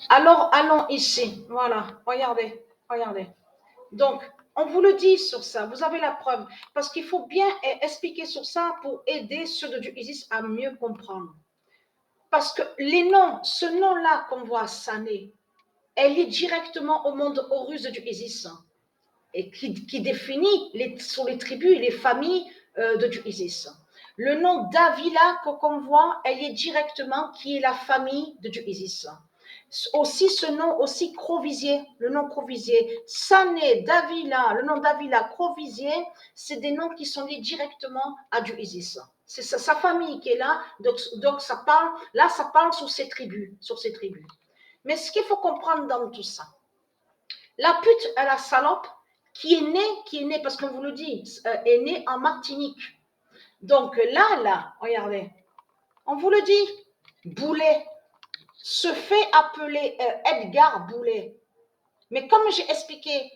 Alors, allons ici. Voilà, regardez, regardez. Donc, on vous le dit sur ça, vous avez la preuve. Parce qu'il faut bien expliquer sur ça pour aider ceux de Dieu Isis à mieux comprendre. Parce que les noms, ce nom-là qu'on voit Sané, elle est directement au monde Horus de Dieu Isis. Et qui définit sur les tribus et les familles de Dieu Isis. Le nom d'Avila qu'on voit, elle est directement qui est la famille de Dieu Isis. Aussi ce nom, aussi Crovisier, le nom Crovisier, Sané, Davila, le nom Davila, Crovisier, c'est des noms qui sont liés directement à Dieu Isis. C'est sa famille qui est là, donc ça parle, là ça parle sur ses tribus, sur ses tribus. Mais ce qu'il faut comprendre dans tout ça, la pute à la salope, qui est née, parce qu'on vous le dit, est née en Martinique. Donc là, regardez, on vous le dit, Boulet se fait appeler Edgar Boulet. Mais comme j'ai expliqué,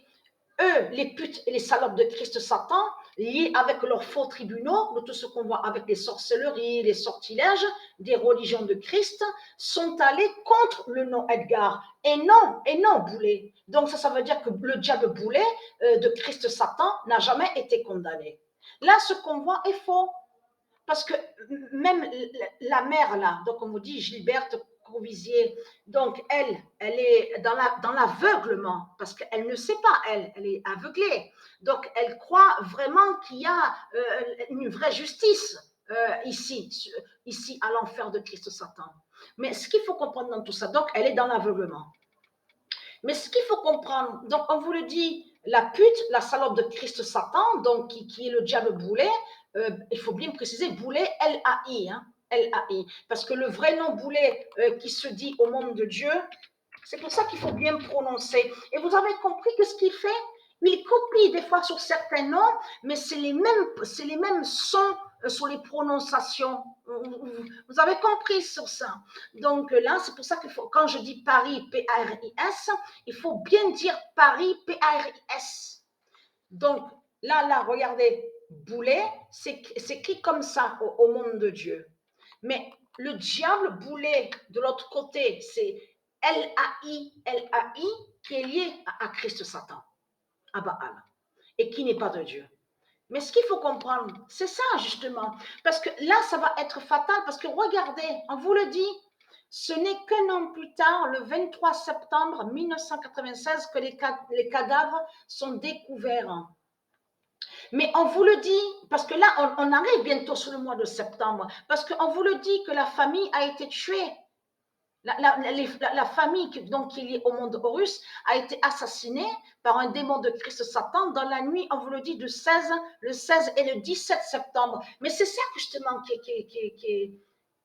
eux, les putes et les salopes de Christ Satan, liés avec leurs faux tribunaux, de tout ce qu'on voit avec les sorcelleries, les sortilèges des religions de Christ, sont allés contre le nom Edgar et non Boulet. Donc ça veut dire que le diable Boulet de Christ Satan n'a jamais été condamné. Là, ce qu'on voit est faux. Parce que même la mère, là, donc on vous dit Gilberte Courvisier, donc elle est dans l'aveuglement, parce qu'elle ne sait pas, elle est aveuglée. Donc elle croit vraiment qu'il y a une vraie justice ici à l'enfer de Christ Satan. Mais ce qu'il faut comprendre dans tout ça, donc elle est dans l'aveuglement. Mais ce qu'il faut comprendre, donc on vous le dit, la pute, la salope de Christ Satan, donc qui est le diable Boulet, il faut bien préciser, Boulet, L-A-I, hein, L-A-I, parce que le vrai nom Boulet qui se dit au monde de Dieu, c'est pour ça qu'il faut bien prononcer. Et vous avez compris que ce qu'il fait, il copie des fois sur certains noms, mais c'est les mêmes sons sur les prononciations. Vous avez compris sur ça. Donc là, c'est pour ça que quand je dis Paris, P-A-R-I-S, il faut bien dire Paris, P-A-R-I-S. Donc là, regardez, Boulet, c'est écrit comme ça au monde de Dieu. Mais le diable Boulet, de l'autre côté, c'est L-A-I, qui est lié à Christ Satan, à Baal, et qui n'est pas de Dieu. Mais ce qu'il faut comprendre, c'est ça justement. Parce que là, ça va être fatal, parce que regardez, on vous le dit, ce n'est qu'un an plus tard, le 23 septembre 1996, que les cadavres sont découverts. Mais on vous le dit, parce que là, on arrive bientôt sur le mois de septembre, parce qu'on vous le dit que la famille a été tuée. La famille donc, qui est liée au monde Horus a été assassinée par un démon de Christ Satan dans la nuit, on vous le dit, le 16 et le 17 septembre. Mais c'est ça justement qui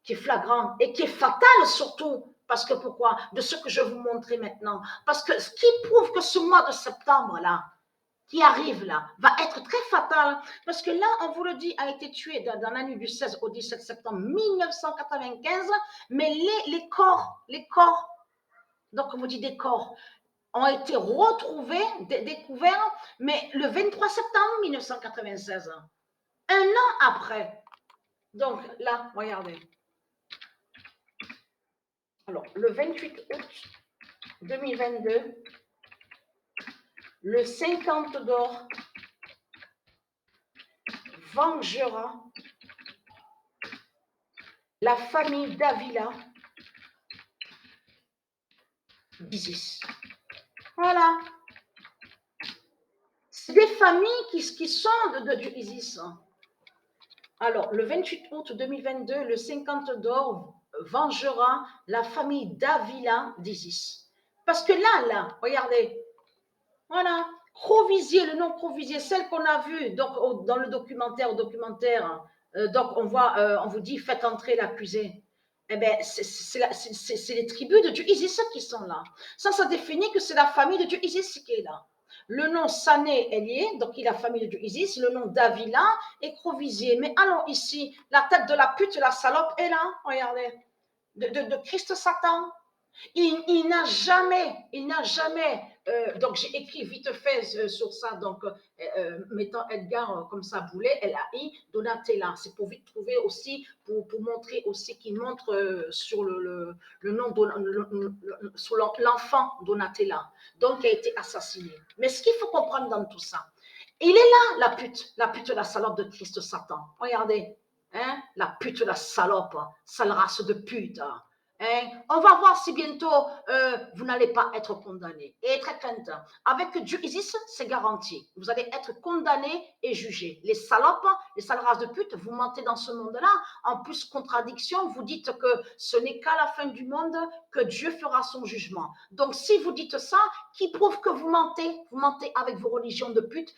est flagrant et qui est fatal surtout. Parce que pourquoi? De ce que je vais vous montrer maintenant. Parce que ce qui prouve que ce mois de septembre-là, qui arrive là, va être très fatal. Parce que là, on vous le dit, a été tué dans la nuit du 16 au 17 septembre 1995, mais les corps, donc on vous dit des corps, ont été retrouvés, découverts, mais le 23 septembre 1996, un an après. Donc là, regardez. Alors, le 28 août 2022, le 50 d'or vengera la famille d'Avila d'Isis. Voilà. C'est des familles qui sont de Dieu Isis. Alors, le 28 août 2022, le 50 d'or vengera la famille d'Avila d'Isis. Parce que là, regardez, voilà, Crovisier, le nom Crovisier, celle qu'on a vue donc, dans le documentaire, donc on vous dit, faites entrer l'accusé. Eh bien, c'est les tribus de Dieu Isis qui sont là. Ça définit que c'est la famille de Dieu Isis qui est là. Le nom Sané est lié, donc il a la famille de Dieu Isis. Le nom d'Avila est Crovisier. Mais allons ici, la tête de la pute, la salope est là, regardez, de Christ Satan. Il n'a jamais, donc j'ai écrit vite fait sur ça, donc mettant Edgar comme ça, Boulet, L-A-I, Donatella, c'est pour vite trouver aussi, pour montrer aussi qu'il montre sur le nom, sur l'enfant Donatella, donc qui a été assassiné. Mais ce qu'il faut comprendre dans tout ça, il est là, la pute, la salope de Christ Satan. Regardez, hein, la pute, la salope, sale race de pute. Hein? On va voir si bientôt vous n'allez pas être condamné. Et très crainte. Avec Dieu Isis, c'est garanti. Vous allez être condamné et jugé. Les salopes, les sales races de pute, vous mentez dans ce monde-là. En plus, contradiction, vous dites que ce n'est qu'à la fin du monde que Dieu fera son jugement. Donc, si vous dites ça, qui prouve que vous mentez? Vous mentez avec vos religions de pute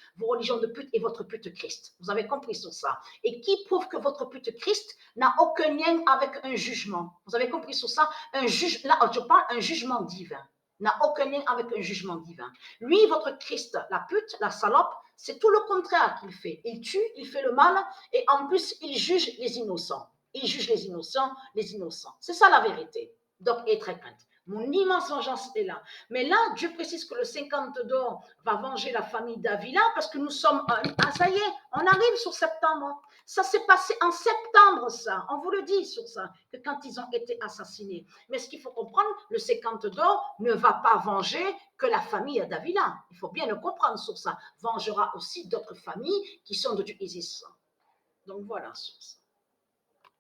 et votre pute Christ. Vous avez compris sur ça. Et qui prouve que votre pute Christ n'a aucun lien avec un jugement? Vous avez compris sur ça? Là, je parle un jugement divin. N'a aucun lien avec un jugement divin. Lui, votre Christ, la pute, la salope, c'est tout le contraire qu'il fait. Il tue, il fait le mal, et en plus, il juge les innocents. Il juge les innocents, les innocents. C'est ça la vérité. Donc, et très crainte. Mon immense vengeance est là. Mais là, Dieu précise que le 50 d'or va venger la famille d'Avila parce que nous sommes, ça y est, on arrive sur septembre. Ça s'est passé en septembre, ça. On vous le dit sur ça, que quand ils ont été assassinés. Mais ce qu'il faut comprendre, le 50 d'or ne va pas venger que la famille d'Avila. Il faut bien le comprendre sur ça. Vengera aussi d'autres familles qui sont de Isis. Donc voilà sur ça.